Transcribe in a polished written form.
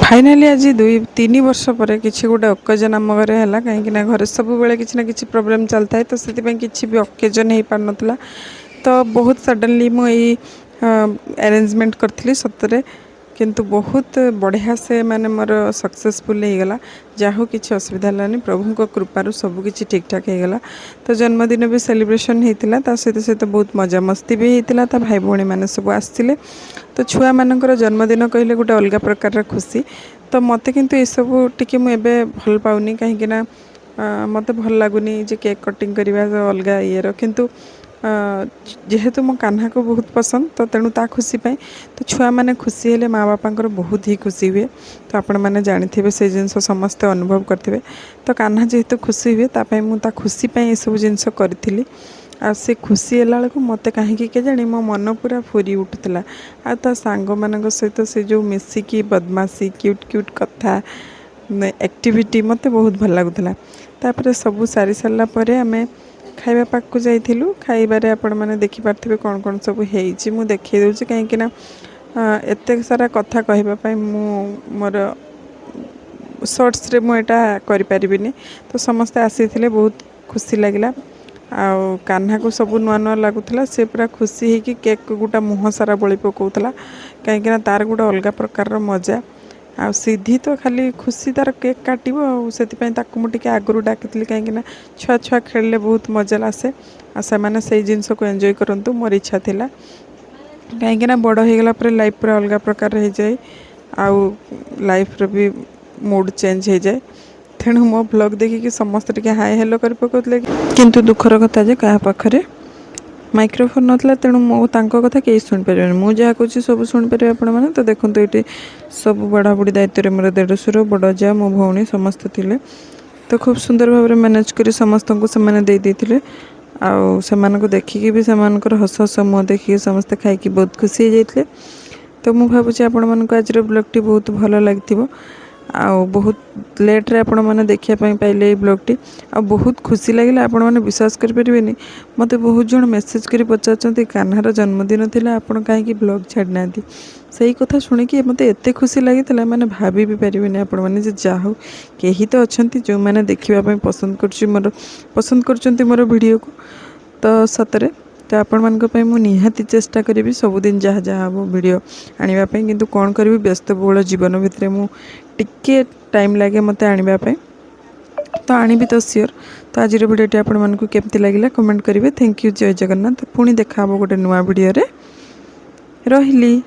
Finally आज 2-3 वर्ष पर किसी गोटे ओकेजन आम घरे है कहीं घरे सब बेले किसी ना किसी प्रोब्लेम चलता है तो से किसी भी ओकेजन हो पार नाला तो बहुत सडनली मुझे अरेंजमेंट करी सतरे किंतु बहुत बढ़िया से माने मोर सक्सेसफुल हो गला जाहो किसी असुविधा है प्रभु कृपार सबकि ठीक ठाक हो गला। तो जन्मदिन भी सेलिब्रेशन होता सहित सहित बहुत मजा मस्ती भी होता भाई भौणी मैंने सब आसते तो छुआ मानकर जन्मदिन कहले गोटे अलग प्रकार खुशी तो मत किंतु ये सब टी मुझे भल पाऊनी कहीं मत भल लगुनि जे केक कटिंग करवा अलग ये किंतु जेहेतु मो कान्हा को बहुत पसंद तो तेणु ता खुशी पाई तो छुआ मैंने खुशी हेले माँ बापांकर बहुत ही खुशी हुए तो आपण मैंने जानी से जिनस समस्ते अनुभव करेंगे तो कान्हा जेहेतु खुशी हुए तापाई मुझे खुशी पाई ये सब जिनस करी आ से खुशी है बेलू मत कहीं के जानी मो मन पूरा फुरी उठुला आ ता सांग मान सहित से जो मिसिकी बदमाशी क्यूट क्यूट कथा एक्टिविटी मत बहुत भल लगुला। तापर सब सारी सारा पर आम खाइबा पाक को जाइलु खाइबारे आपण मैंने देखिपारे कौन कौन सब हो देखी दूसरी कहीं एत सारा कथा कहवाई मोर शॉर्ट्स रे मुझा करें तो समस्ते आसी बहुत खुशी लगिला आउ कान्हा को सब नुआ नुआ लगुला से पूरा खुशी है कि केक गोटा मुँह सारा बड़ी पकाउला कहीं तार गोटे अलग प्रकार मजा आ सीधी तो खाली खुशी तार केक काटो से मुझे आगुरी डाकी कहीं छुआ छुआ खेलिले बहुत मजा आसे आ से जिनस को एंजॉय करूँ मोर इच्छा थिला कहीं बड़ होगला लाइफ पूरा अलग प्रकार हो जाए आउ लाइफ रो भी मूड चेंज हो जाए तेणु मो ब्लॉग देखिए समस्त टे हाय हेलो कर पकाउले किंतु दुखर कथा जे क्या पाखरे माइक्रोफोन नाला तेणु मो तांको कथा कहीं शुणिपारे मुझे कहे सब शुणिपारे आपण मैंने तो देखो ये सब बढ़ा बुढ़ी दायित्व मोर देढ़शुर बड़ जा मो भौणी समस्त थे तो खूब सुंदर भाव में मैनेज कर समस्त को से आउ से देखिकी भी सेमानकर हस हस मुँह देखिए समस्ते खाई बहुत खुशी हो जाते तो मुझे भावुँ आपण मानक आज ब्लॉगटी बहुत भल लगी आउ बहुत लेट रे आपण मैंने देखापी पाइले ब्लॉगटी आ बहुत खुशी लगे आपण मैंने विश्वास करें मत बहुत जन मेसेज कर पचार कान्हार जन्मदिन थी आपड़ कहीं ब्लॉग छाड़ना से कथा शुणिकी मत एत खुशी लगी मैंने भाभी भी पारे आपण मैंने जाओ कहीं तो अच्छा जो मैंने देखापी पसंद कर मोर वीडियो को तो सतरे तो आपण मानक मु निहाती चेष्टा करी सबुदिन जहाँ जहाँ हम वीडियो आने किंतु कौन करी व्यस्तबहुल जीवन भितर मु टिके टाइम लगे मत आने तो आनी तो सियोर तो आज वीडियोटी आपण मानक केमती लगिला कमेंट करेंगे। थैंक यू जय जगन्नाथ पुणी देखा गोटे नुआ वीडियो रे रहिली।